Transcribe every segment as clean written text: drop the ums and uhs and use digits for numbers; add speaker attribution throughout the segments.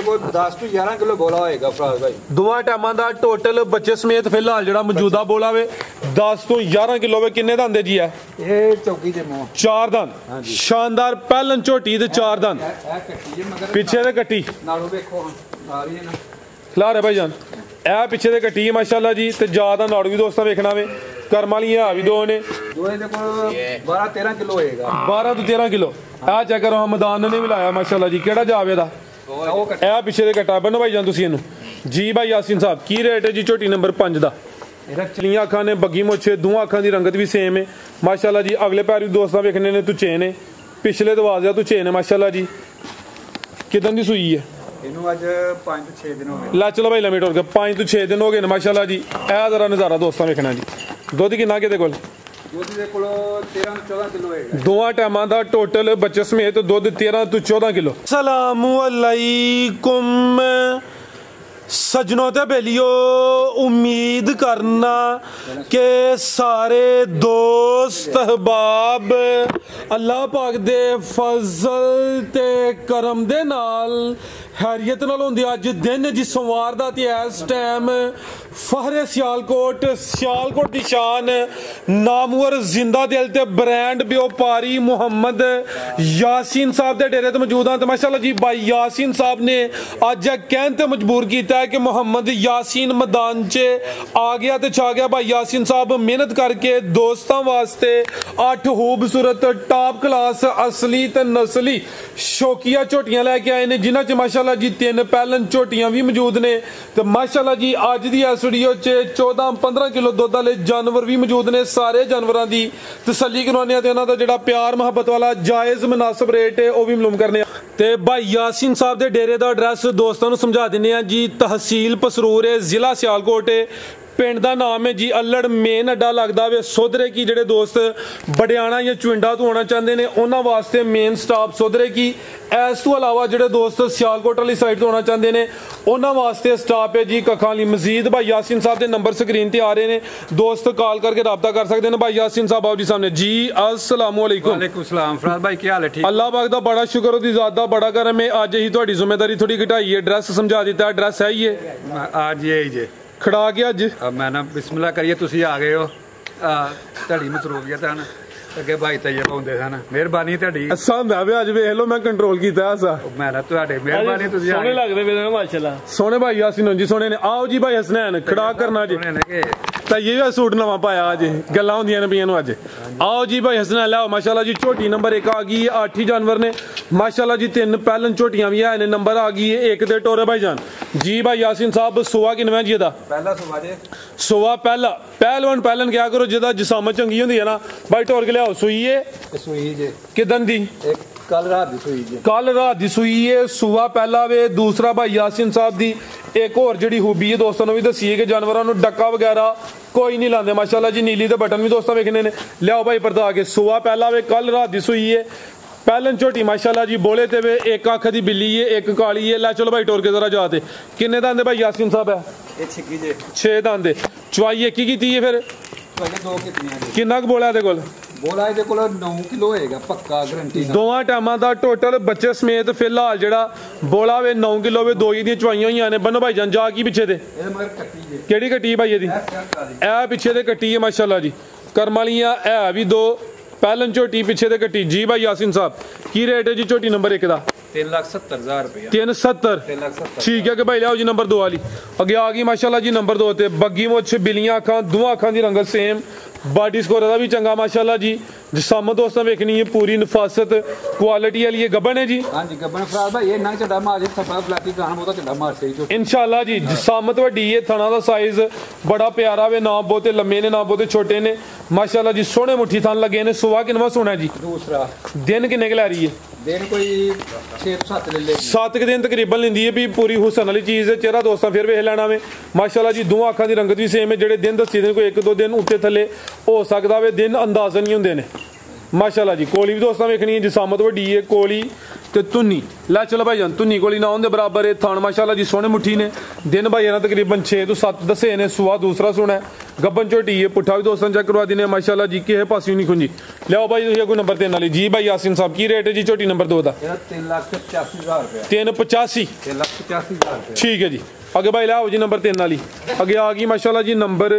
Speaker 1: को 10 to 11 kilo बोला होएगा फराज भाई।
Speaker 2: दोवां टाइमां दा टोटल बच्चे समेत फिलहाल जेड़ा मौजूदा बोला वे 10 तो 11 किलो वे। किन्ने दंद जी है
Speaker 1: ये चौकी दे मुंह
Speaker 2: 4 दंद शानदार पहलन झोटी ते 4 दंद पिछे दे कट्टी
Speaker 1: नालों देखो आ रही है ना
Speaker 2: खिलार है भाई जान ए पिछे दे कट्टी है माशाल्लाह जी ते ज्यादा नाड़ भी दोस्तां वेखना वे करम वाली है भी दो ने
Speaker 1: दो ये देखो 12-13 किलो होएगा
Speaker 2: 12 तो 13 किलो आ चेक करो हमदान ने भी लाया माशाल्लाह जी केड़ा जावे दा ए पिछे दे कट्टा बनो भाई जान तुसी इनु जी भाई यासीन साहब की रेट है जी झोटी नंबर 5 दा चलियां अखां ने बग्गी मुछे दूं अखां दी रंगत भी सेम है माशाल्लाह जी अगले पैर भी दोस्तां वेखने ने तू चेन है पिछले दरवाजे तू चेन है माशाल्लाह जी किदन दी सूई है
Speaker 1: इनु आज 5 to 6 दिन हो गए
Speaker 2: ला चलो भाई लम्बे टोर के 5 to 6 दिन हो गए माशाल्लाह जी ए जरा नजारा दोस्तां वेखना जी दुध किन्ना किदे कोल
Speaker 1: दुध दे कोल 13 to 14 किलो होएगा
Speaker 2: दोवां टाइमां दा टोटल बच्चे समेत दुध 13 to 14 किलो। अस्सलामु अलैकुम सजनों ते बेलियो उम्मीद करना के सारे दोस्त अहबाब अल्लाह पाक दे फजल ते करम दे नाल हैरियत नाल होंदे अज दिन जी सोमवार दा ते इस टाइम फहरे सियालकोट दी शान नामवर जिंदा दिल ते ब्रांड व्यापारी मुहम्मद यासीन साहब दे डेरे ते मौजूद हां ते माशाल्लाह जी भाई यासीन साहब ने अज कहन ते मजबूर कीता है कि मोहम्मद यासीन मैदान च आ गया ते छा गया। भाई यासीन साहब मेहनत करके दोस्तां वास्ते 8 खूबसूरत टॉप क्लास असली ते नस्ली शौकिया झोटियां लेके आए ने जिन्हां च माशाल्लाह जी 3 पहलन झोटियां भी मौजूद ने ते माशाल्लाह जी अज दी इस वीडियो च 14-15 किलो दुध वाले जानवर भी मौजूद ने। सारे जानवरां दी तसल्ली करवाने ते उन्हां दा जेड़ा प्यार मोहब्बत वाला जायज मुनासिब रेट है वह भी मालूम करने ते भाई यासीन साहब दे डेरे दा एड्रैस दोस्तां नूं समझा दिंने आ जी तहसील पसरूर है जिला सियालकोट है पिंड का नाम है जी अल्लड़ मेन अड्डा लगता वे सोधरे की जेडे दोस्त बडियाना या चुंडा तो आना चाहते हैं उन्होंने वास्ते मेन स्टॉप सोधरे की इस तो अलावा जेडे दोस्त सियालकोट वाली साइड तो आना चाहते हैं उन्होंने वास्ते स्टॉप है जी कखा वाली मजीद। भाई यासीन साहब के नंबर स्क्रीन पर आ रहे हैं दोस्त कॉल करके रब्ता कर सकते हैं। भाई यासीन साहब आप जी सामने जी अस्सलाम वालेकुम।
Speaker 1: वालेकुम सलाम फराज भाई क्या हाल है ठीक
Speaker 2: अल्लाह पाक दा बड़ा शुक्र होती ज़ात दा बड़ा करम है अज ही थोड़ी जिम्मेदारी थोड़ी घटाई है एड्रैस समझा दिता एड्रैस है ही है
Speaker 1: आज ये जे
Speaker 2: खड़ा के अज
Speaker 1: मैं ना बिस्मिल्लाह करिए तुसी आ गए हो धड़ी मसरूफियत है ना अगे भाई तैये पाउंदे सन मेहरबानी तड़ी
Speaker 2: असा मैं भी अज वेख लो मैं कंट्रोल कीता ऐसा
Speaker 1: मैं ना तुहाडे मेहरबानी तुसी
Speaker 2: सोने लगदे वे माशाल्लाह सोने भाई यासीन जी सोने ने आओ जी भाई हसनैन खड़ा करना जी तो ये सूट नवा पाया अज गल्लां होंदियां ने पियां अज आओ जी भाई हसनैन लाओ माशाल्लाह जी झोटी नंबर 1 आ गई 8 ही जानवर ने माशाल्लाह जी 3 पहलन झोटियां भी है ने नंबर आ गई है 1 दे टोरे भाई जान जी भाई यासीन साहब सुवा किनवा जी दा
Speaker 1: पहला सुवा जे
Speaker 2: सुवा पहला पहलवान पहलन क्या करो जिदा जिसामत चंगी होंदी है ना भाई टोर के लियाओ सुई है
Speaker 1: सुई जे
Speaker 2: किदन दी
Speaker 1: कल रात दी सुई जे
Speaker 2: कल रात दी सुई है सुवा पहला वे दूसरा भाई यासीन साहब दी एक और जी खूबी है दोस्तों भी दसी है कि जानवरों डक्का वगैरह कोई नहीं लाते माशाल्लाह जी नीली दे बटन भी दोस्तों वेखने ने लियाओ भाई परदा के सुवा पहला वे कल रात दी सुई है पहलन झोटी माशाल्लाह जी बोले ते वे एक अख दी बिल्ली है एक काली है ला चलो भाई टोर के जरा जाते किन्ने दांदे भाई यासीन साहब है
Speaker 1: ये 6 जे
Speaker 2: 6 दांदे चवाई एक ही कीती है फिर
Speaker 1: दो कितनी
Speaker 2: किन्ना क बोला दे कोल
Speaker 1: बोला ਇਹਦੇ ਕੋਲ 9 ਕਿਲੋ ਹੋਏਗਾ ਪੱਕਾ ਗਰੰਟੀ ਨਾਲ
Speaker 2: ਦੋਵਾਂ ਟਾਈਮਾਂ ਦਾ ਟੋਟਲ ਬੱਚੇ ਸਮੇਤ ਫਿਲਹਾਲ ਜਿਹੜਾ ਬੋਲਾ ਵੇ 9 ਕਿਲੋ ਵੇ ਦੋ ਹੀ ਦੀਆਂ ਚਵਾਈਆਂ ਹੋਈਆਂ ਨੇ ਬੰਨੋ ਭਾਈ ਜਾਨ ਜਾ ਕੀ ਪਿੱਛੇ ਤੇ
Speaker 1: ਇਹ ਮਗਰ ਕੱਟੀ ਜੇ
Speaker 2: ਕਿਹੜੀ ਕੱਟੀ ਭਾਈ ਇਹਦੀ ਇਹ ਪਿੱਛੇ ਤੇ ਕੱਟੀ ਹੈ ਮਾਸ਼ਾਅੱਲਾ ਜੀ ਕਰਮ ਵਾਲੀਆਂ ਇਹ ਵੀ ਦੋ ਪਹਿਲਨ ਝੋਟੀ ਪਿੱਛੇ ਤੇ ਕੱਟੀ ਜੀ ਭਾਈ यासीन साहब ਕੀ ਰੇਟ ਹੈ ਜੀ ਝੋਟੀ ਨੰਬਰ 1 ਦਾ
Speaker 1: 3,70,000 रुपया
Speaker 2: 370 ठीक है कि भाई लियाओ जी नंबर 2 वाली अगे आ गई माशाल्लाह जी नंबर 2 ते बग्गी मुछ बिलियां अखां दोवां अखां दी रंगत सेम बॉडी स्कोर दा भी चंगा माशाल्लाह जी जिसामत दोस्तों वेखनी है पूरी नफासत क्वालिटी वाली है गबन है जी
Speaker 1: हां जी गबन फराज भाई ये ना चढ़ा मार जे थपा फ्लैटी गाना बहुता चढ़ा मार सही जो
Speaker 2: इंशाल्लाह जी जिसामत वड्डी है थना दा साइज बड़ा प्यारा वे ना बहुते लंबे ने ना बहुते छोटे ने माशाल्लाह जी सोहने मुट्ठी थन लगे ने सुवा किनवा सोना जी
Speaker 1: दूसरा
Speaker 2: दिन किन्ने के लै रही है
Speaker 1: दिन कोई 6-7 ले ले
Speaker 2: 7 के दिन तकरीबन लेंदी है भी पूरी हुसन वाली चीज है चेहरा दोस्तों फिर वेख लेना वे माशाल्लाह जी दोवां अखां दी रंगत भी सेम है जेडे दिन दसी दिन कोई 1-2 दिन उत्ते थले हो सकदा वे दिन अंदाजन नहीं हुंदे ने माशाल्लाह जी। कोली भी दोस्तों वेखनी है, जिसामत वड्डी है, कोली ते तुन्नी। लै चलो भाई जान, तुन्नी कोली ना होने बराबर है। थान माशाल्लाह जी सोने मुट्ठी ने। दिन भाई ना तकरीबन 6 तो 7 दसे ने। सुआ दूसरा सुना है, गब्बन झोटी है। पुट्ठा भी दोस्तों चेक करवा देने माशाल्लाह जी, किसे पास नहीं खुंजी। लियाओ भाई तुम कोई नंबर 3 वाली जी। भाई यासीन साहब की रेट है जी झोटी नंबर 2 का?
Speaker 1: 3,85,000
Speaker 2: 385।
Speaker 1: 3,85,000
Speaker 2: ठीक है जी। अगे भाई लियाओ जी नंबर 3 वाली। अगे आ गई माशाल्लाह जी नंबर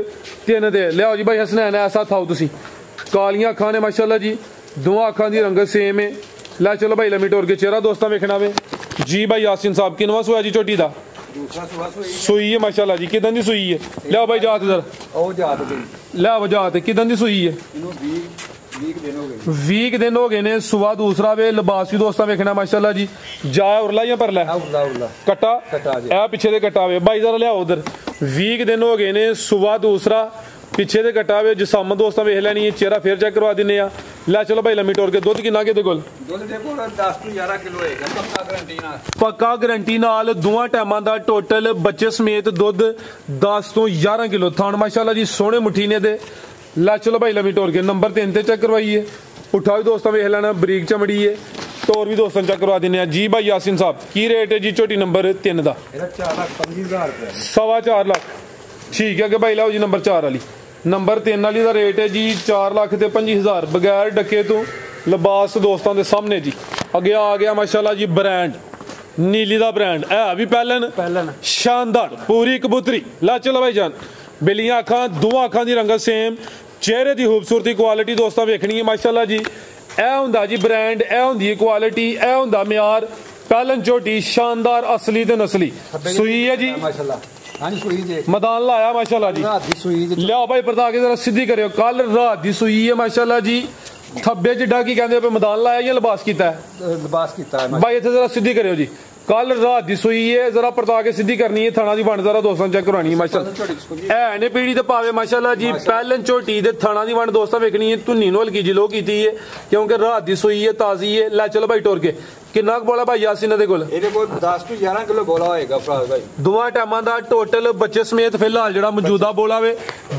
Speaker 2: 3 ते। लियाओ जी भाई हसनैन ऐसा थाओ तुसी। कालियां अखां ने माशाल्लाह जी, दोवां अखां दी रंगत सेम है। लै चलो भाई लमी टोर के चेहरा दोस्तां वेखना वे जी। भाई यासीन साहब किनवा सुआ जी झोटी दा? सुई है माशाल्लाह जी। किदन दी सुई है? लियाओ भाई जात इधर। लियाओ जात किदन दी सुई है? 20 दिन हो गए ने। सुआ दूसरा वे। लिबास भी दोस्तां वेखना माशाल्लाह जी। जाया उरला या परला? कट्टा ए पिछे दे कट्टा वे। भाई जरा लियाओ उधर। 20 दिन हो गए ने। सुआ दूसरा पिछे दे कट्टा वे। जिसामत दोस्तां वेख लैनी है। चेहरा फिर चेक करवा दिने आ। लै चलो भाई लम्मी टोर के। दुध किन्ना के कोल?
Speaker 1: 10 ਤੋਂ 11 किलो होएगा पक्का गारंटी नाल।
Speaker 2: पक्का गारंटी नाल दोवां टाइमां दा टोटल बच्चे समेत दुध 10 ਤੋਂ 11 किलो। थान माशाल्लाह जी सोने मुट्ठी ने दे। लै चलो भाई लम्मी टोर के। नंबर 3 ते चेक करवाइए। पुट्ठा भी दोस्तों वेख लेना, बरीक चमड़ी है। टोर भी दोस्तों चेक करवा देने जी। भाई यासीन साहब की रेट है जी झोटी नंबर 3 का?
Speaker 1: 4,25,000 रुपए।
Speaker 2: 4.25 लाख। ठीक है कि भाई लाओ जी नंबर 4 वाली। नंबर 3 वाली का रेट है जी 4,25,000 बगैर डके तो। लिबास दोस्तों के सामने जी। अगे आ गया माशाल्लाह जी ब्रांड नीली का ब्रांड है भी पहलन शानदार पूरी कबूतरी। ला चलो भाई जान। बिलियां अखां दोवां अखां दी रंगत सेम। चेहरे की खूबसूरती क्वालिटी दोस्तों वेखनी है माशाल्लाह जी। ए हुंदा जी ब्रांड, ए हुंदी क्वालिटी, ए हुंदा म्यार। पहलन झोटी शानदार असली ते नस्ली। सुई है जी
Speaker 1: माशाल्लाह। हाँ जी सुई जी।
Speaker 2: मैदान लाया माशाल्लाह जी।
Speaker 1: रात दी सुई जी।
Speaker 2: लियाओ भाई परता के जरा सीधी करियो। कल रात दी सुई है माशाल्लाह जी। थब्बे जिड्डा की कहंदे पे मैदान लाया या लिबास कीता है?
Speaker 1: लिबास कीता है
Speaker 2: भाई इत्थे जरा सीधी करियो जी। कल रात दी सुई है, जरा परता के सीधी करनी है। थाना दी बंड जरा दोस्तों चेक करवानी है माशाल्लाह। है ने पीड़ी ते पावे माशाल्लाह जी। पहलन झोटी दे थाना दी बंड दोस्तों वेखनी है। धुन्नी नो हल्की जी लो कीती है क्योंकि रात दी सुई है, ताजी है। लै चलो भाई टोर के। किन्ना बोला भाई यासीन दे कोल?
Speaker 1: 10 ਤੋਂ 11 किलो बोला होएगा फराज भाई।
Speaker 2: दोवां टाइमां दा टोटल बच्चे समेत फिलहाल जेड़ा मौजूदा बोला वे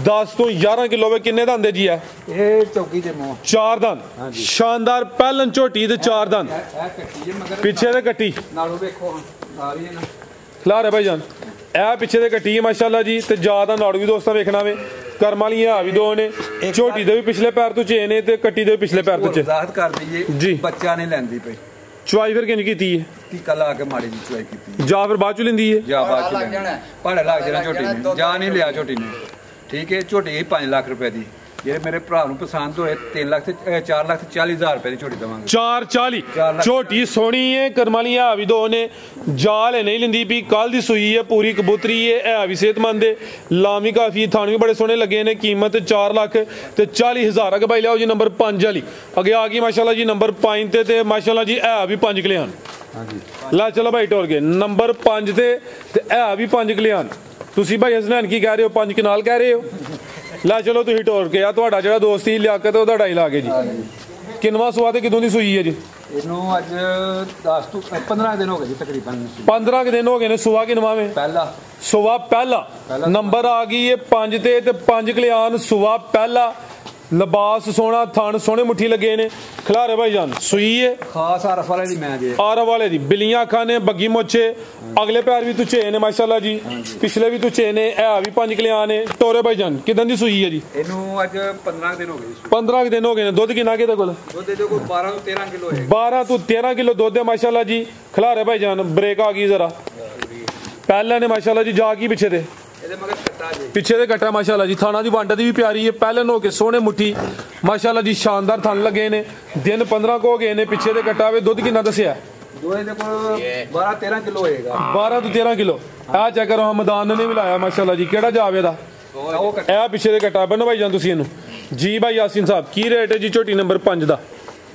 Speaker 2: 10 ਤੋਂ 11 किलो वे। किन्ने दंदे जी है?
Speaker 1: ये चौकी दे मुंह
Speaker 2: 4 दंद। शानदार पहलन झोटी ते 4 दंद।
Speaker 1: कट्टी है मगर
Speaker 2: पिछे दे कट्टी
Speaker 1: नालों देखो सारी है ना।
Speaker 2: खिला रहे भाई जान। ए पिछे दे कट्टी है माशाल्लाह जी। ते ज्यादा नाड़ू भी दोस्तों वेखना वे। कर्म वालियां भी 2 ने। झोटी दे भी पिछले पैर तो चे ने ते कट्टी दे भी पिछले पैर तो चे।
Speaker 1: वजाहत कर दीजिए
Speaker 2: जी।
Speaker 1: बच्चा नहीं लेंदी पई।
Speaker 2: चुआई फिर किंज कीती है?
Speaker 1: टीका ला के माड़ी जी चुआई कीती
Speaker 2: जा फिर बाद चु लिंदी है?
Speaker 1: जा बाद चु लेंदी। भाड़े लग जाना झोटी ने। जा नहीं लिया झोटी ने। ठीक है झोटी 5 लाख रुपए दी। ये मेरे भरा नूं पसंद होए 4,40,000 रुपए की झोटी देवांगे।
Speaker 2: 4,40 झोटी सोहनी है। करमाली है भी 2 ने। जाल है नहीं लिंदी भी। कल दी सुई है, पूरी कबूतरी है भी सेहतमंद है। लामी काफी, थान भी बड़े सोहने लगे ने। कीमत 4,40,000। अगे भाई लियाओ जी नंबर 5 वाली। अगे आ गई माशाल्लाह जी नंबर 5 ते माशाल्लाह जी है भी 5 कलियान। ला चलो भाई टोर के। नंबर 5 ते है भी 5 कलियान। तुसी भाई हसनैन की कह रहे हो? 5 कनाल कह रहे हो? ला चलो तुम टोर के। ਤੁਹਾਡਾ ਜਿਹੜਾ ਦੋਸਤ ਹੀ ਲਿਆਕਤ ਉਹਦਾ ਢਾਈ ਲਾ ਕੇ ਜੀ। ਕਿੰਨਵਾ ਸੁਆ ਤੇ ਕਿਦੋਂ ਦੀ ਸੂਈ ਹੈ ਜੀ?
Speaker 1: ਇਹਨੂੰ ਅੱਜ 10 ਤੋਂ 15 ਦਿਨ ਹੋ ਗਏ ਜੀ ਤਕਰੀਬਨ।
Speaker 2: 15 ਕੇ ਦਿਨ ਹੋ ਗਏ ਨੇ। ਸੁਆ ਕਿੰਨਵਾ ਵੇ?
Speaker 1: ਪਹਿਲਾ
Speaker 2: ਸੁਆ ਪਹਿਲਾ। ਨੰਬਰ ਆ ਗਈ ਹੈ 5 ਤੇ 5 ਕਲਿਆਨ। ਸੁਆ ਪਹਿਲਾ। लिबास सोना, थान सोने मुट्ठी लगे ने। खिलारे भाई जान सुई है
Speaker 1: खास आरफ वाले दी मैं जी।
Speaker 2: आरफ वाले दी बिलियां खाने बग्गी मोचे। अगले पैर भी तुचे ने माशाल्लाह जी। पिछले भी तुचे ने। है भी 5 किलो ने। टोरे भाई जान किदन दी सुई है जी?
Speaker 1: इनू आज 15 दिन हो गए।
Speaker 2: 15 दिन हो गए ने। दुध किन्ना के कोल?
Speaker 1: दुध दे को 12 ਤੋਂ 13 किलो है।
Speaker 2: 12 ਤੋਂ 13 किलो दुध है माशाल्लाह जी। खिलारे भाई जान ब्रेक आ गई जरा। पहले ने माशाल्लाह जी जा की पिछे दे पिछे दे कट्टा माशाल्लाह जी। थाना दी वांडा दी भी प्यारी है। पहलन हो के सोने मुट्ठी माशाल्लाह जी। शानदार थान लगे ने। दिन 15 को हो गए ने। पिछे दे कट्टा वे। दुध किन्ना दसिया?
Speaker 1: 12-13 किलो होएगा।
Speaker 2: 12 ਤੋਂ 13 किलो। आ चेक करो मैदान ने भी लाया माशाल्लाह जी। केड़ा जावे दा? ए पिछे दे कट्टा बनो भाई जान तुसी इनू जी। भाई यासीन साहब की रेट है जी झोटी नंबर 5 दा?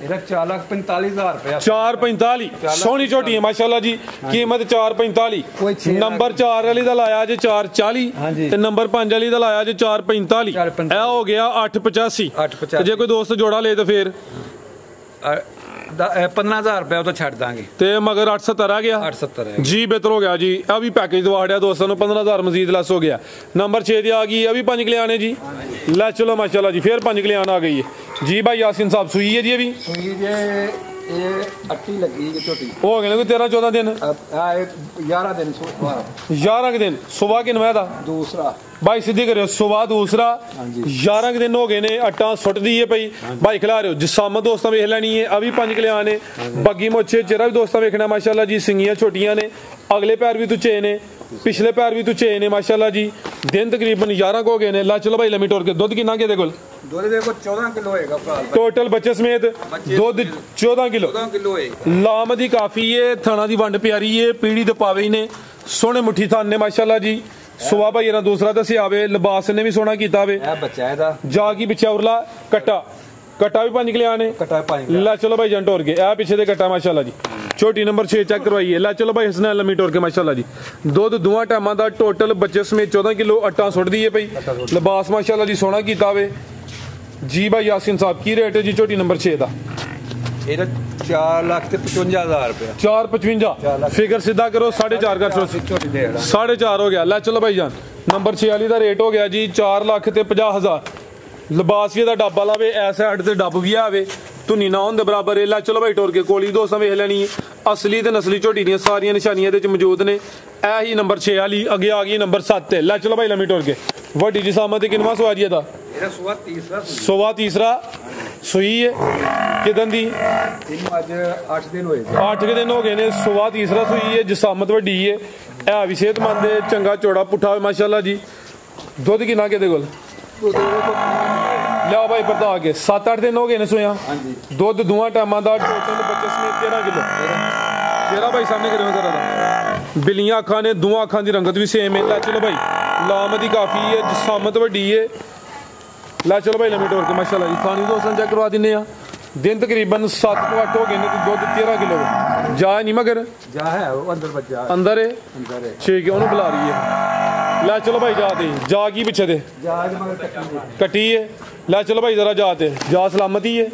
Speaker 1: 4,45,000 रुपया।
Speaker 2: 4,45 सोहनी झोटी है माशाल्लाह जी। कीमत 4,45। नंबर 4 वाली दा लाया जे 4,40 ते नंबर 5 वाली दा लाया जे 4,45। ए हो गया 8,85। जे कोई दोस्त जोड़ा ले तो फिर
Speaker 1: 15,000 रुपया तो छड़ दांगे।
Speaker 2: ते मगर 8,70 आ गया।
Speaker 1: 8,70 है
Speaker 2: जी। बेहतर हो गया जी। अभी पैकेज दवाड़िया दोस्तों ने 15,000 मजीद लेस हो गया। नंबर 6 दी आ गई। अभी 5 किलो आने जी। लै चलो माशाल्लाह जी फिर 5 किलो आ गई है। जी भाई यासीन साहब सुई है जी अभी
Speaker 1: सुई जे ये 8 लगी है झोटी
Speaker 2: हो गए कोई 13-14 दिन
Speaker 1: 11 दिन
Speaker 2: 11 दिन सुबह किनवा था
Speaker 1: दूसरा
Speaker 2: भाई सीधी करो सुबह दूसरा 11 दिन हो गए ने अट्टा सुट दी है पई भाई खिला रहे हो जिसामत दोस्तां वेख लैनी है अभी 5 किलो ने बग्गी मोछे चेहरा भी दोस्तां वेखना माशाल्लाह जी सिंगियां छोटियां ने अगले पैर भी तुचे ने पिछले पैर भी तुचे ने माशाल्लाह जी दिन तकरीबन 11 हो गए ने ला चलो भाई लम्मी टोर के दुध कितना के कोल
Speaker 1: दुध देखो 14 किलो होएगा भरा
Speaker 2: टोटल बच्चे समेत दुध 14 किलो
Speaker 1: है
Speaker 2: लाम दी काफी है थाना दी वंड प्यारी है पीड़ी ते पावे ने सोने मुट्ठी थान ने माशाल्लाह जी सुबह भाई ना दूसरा दस आवे लिबास ने भी सोना कीता वे
Speaker 1: बच्चा है
Speaker 2: जागी पिछे उरला कट्टा कट्टा भी 5 किलो आने ला चलो भाई जन टोर के आ पिछे दे कट्टा माशाल्लाह जी छोटी नंबर 6 चेक करवाइए ला चलो भाई हसनैन लम्मी टोर के माशाल्लाह जी दुध दुआ टाइमां दा टोटल बच्चे समेत 14 किलो अट्टा सुट दी है भाई लिबास माशाल्लाह जी सोना कीता वे जी भाई यासीन साहब की रेट है जी छोटी नंबर 6 दा
Speaker 1: 4,55,000 रुपया
Speaker 2: 4,55 फिगर सीधा करो 4.5 कर 4.5 हो गया ला चलो भाई जान नंबर 6 वाली दा रेट हो गया जी 4,50,000 लिबास भी डब्बा लावे ऐसा हट से डब भी आवे धुनी ना होने बराबर है ला चलो भाई टोर के कोली दोस्तां वेख लैनी असली ते नसली झोटी दियां सारियां निशानियां दे मौजूद ने ऐ ही नंबर 6 वाली अगे आ गई नंबर 7 ला चलो भाई लम्मी टोर के वड्डी जिसामत किनवा सवारी दा सुबह तीसरा सुई है किदन दी
Speaker 1: 8 दिन होए
Speaker 2: 8 दिन हो गए ने सुबह तीसरा सुई है जिसामत वड्डी है ऐ भी सेहतमंद है चंगा चौड़ा पुट्ठा माशाल्लाह जी दुध किन्ना के कोल लिया भाई बता के 7-8 दिन हो गए ने सोया दुध दुआ टाइमां दा टोटल बच्चे समेत 13 किलो तेरा भाई सामने करो जरा बिल्लियां अखां ने दुआ अखां दी रंगत भी सेम है ला चलो भाई लाम दी काफी है जिसामत वड्डी है ला चलो भाई लम्मी टोर के माशाल्लाह जी खानी दोस्तों चेक करवा दिन्ने आ दिन तकरीबन 7-8 हो गए ने दुध 13 किलो जा नहीं मगर
Speaker 1: जा है वो अंदर बच्चा
Speaker 2: अंदर है ठीक है उन्होंने बुला रही है ला चलो भाई जाते जा की पीछे दे कटी है ला चलो भाई जरा जाते जा सलामती है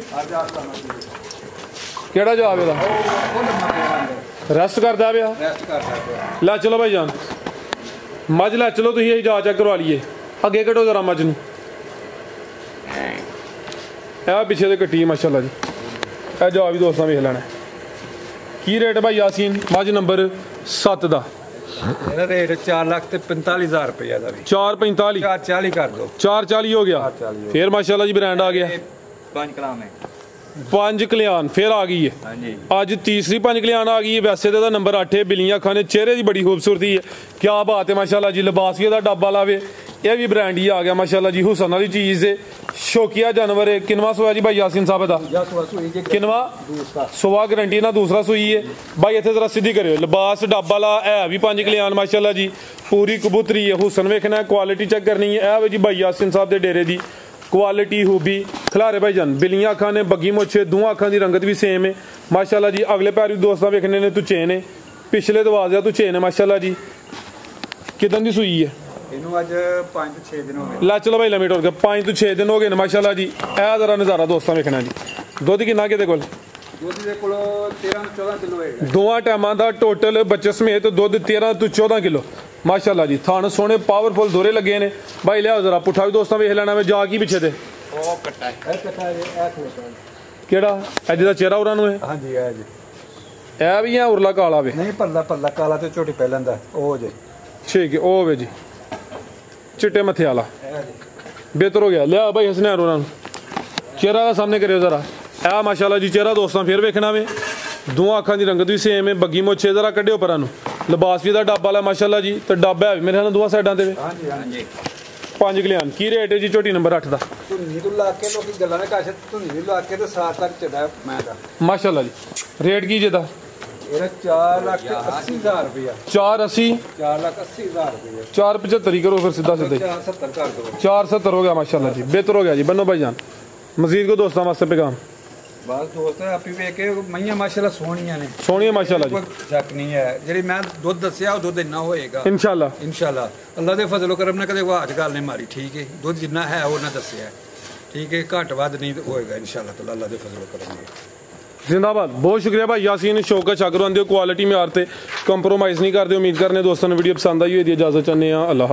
Speaker 2: केड़ा जा वे रेस्ट करदा पिया ला चलो भाई जान मज ला चलो तुम यही जा चेक करवा लीए अगे कटो जरा मज नूं पिछे दे कट्टी माशाल्लाह जी ए जा भी दोस्तां वेख लैना की रेट भाई यासीन मज नंबर 7 दा
Speaker 1: रेट 4,45,000 रुपया दा
Speaker 2: 4,45
Speaker 1: 4,40 कर दो
Speaker 2: 4,40 हो गया फिर माशाल्लाह जी ब्रांड आ गया
Speaker 1: 5 कलाम है
Speaker 2: 5 कल्याण फिर आ गई है आज तीसरी 5 कल्याण आ गई है वैसे तो नंबर 8 है बिल्लियां खाने चेहरे की बड़ी खूबसूरती है क्या बात है माशाल्लाह जी लिबास भी डब्बा लावे यह भी ब्रांड ही आ गया माशाल्लाह जी हुसन वाली चीज है शौकिया जानवर है किनवा सुआ जी भाई यासीन साहब दा किनवा सुआ गारंटी ना दूसरा सुई है भाई इतने जरा सीधी करो लिबास डब्बा ला है भी 5 कल्याण माशाल्लाह जी पूरी कबूतरी है हुसन वेखना क्वालिटी चेक करनी है जी भाई यासीन साहब दे डेरे दी क्वालिटी खूबी खिलारे भाई जान बिल्लियां अखां ने बग्गी मोछे दुआ अखां दी रंगत भी सेम है माशाल्लाह जी अगले पैर भी दोस्तां वेखने ने तुचे ने पिछले दरवाजे तुचे ने माशाल्लाह जी किदन दी सुई है
Speaker 1: इनु आज 5-6 दिन हो गए
Speaker 2: ला चलो भाई लम्मी टोर के 5 तो 6 दिन हो गए माशाल्लाह जी ए जरा नजारा दोस्तां वेखना जी दुध किन्ना के कोल
Speaker 1: दुध दे कोल 13-14 किलो है
Speaker 2: दोवां टाइमां दा टोटल बच्चे समेत दुध 13 तो 14 किलो माशाल्लाह जी थान सोने पावरफुल दोरे लगे ने भाई लिया जरा पुट्ठा भी दोस्तां वेख लेना मैं जा की पीछे दे
Speaker 1: ओ कट्टा है
Speaker 2: केड़ा अज दा चेहरा उरा नु है
Speaker 1: हां जी है जी
Speaker 2: ए भी है उरला काला वे
Speaker 1: नहीं पल्ला काला ते छोटी पहलन दा ओ जे
Speaker 2: ठीक है ओ वे जी चिट्टे मथे वाला बेहतर हो गया लिया भाई हसनैन उरा चेहरा का सामने करियो जरा ए माशाल्लाह जी चेहरा दोस्तां फिर वेखना वे दुआ अखां दी रंगत भी सेम है बग्गी मोछे जरा कड्डियो परां नूं लिबास भी दा डब्बा वाला माशाल्लाह जी ते डब्बा है मेरे ख्याल दुआ साइडां ते
Speaker 1: हां जी हां जी
Speaker 2: 5 कल्याण की रेट है जी छोटी नंबर 8 दा
Speaker 1: धुनी तो ला के लोकी गल्लां ने काश धुनी ला के ते 7 तक चढ़ा मैं दा
Speaker 2: माशाल्लाह जी रेट की जेदा
Speaker 1: एरा 4,80,000 रुपया
Speaker 2: 4,80
Speaker 1: 4,80,000 रुपया
Speaker 2: 4,75 ही करो फिर सीधा सीधा
Speaker 1: 4,70 कर दो
Speaker 2: 4,70 हो गया माशाल्लाह जी बेहतर हो गया जी बनो भाईजान मजीद को दोस्तों वास्ते पैगाम
Speaker 1: बस दोस्त आप ही वेख के मैयां माशाल्लाह सोहणियां ने
Speaker 2: सोहणियां माशाल्लाह जी
Speaker 1: शक नहीं है जेडी मैं दुध दस्या वो दुध इन्ना होएगा
Speaker 2: इंशाल्लाह
Speaker 1: अल्लाह दे फजलो करम ने कदे वाज गल नहीं मारी ठीक है दुध जिन्ना है वो ना दस्या ठीक है घट वध नहीं होएगा इंशाल्लाह ताला अल्लाह दे फजलो करम
Speaker 2: जिंदाबाद बहुत शुक्रिया भाई यासीन शौक छाकर आते हो क्वालिटी में आते कंप्रोमाइज़ नहीं करते उम्मीद करने दोस्तों ने वीडियो पसंद आई हुई इजाजत चाहते हैं अल्लाह।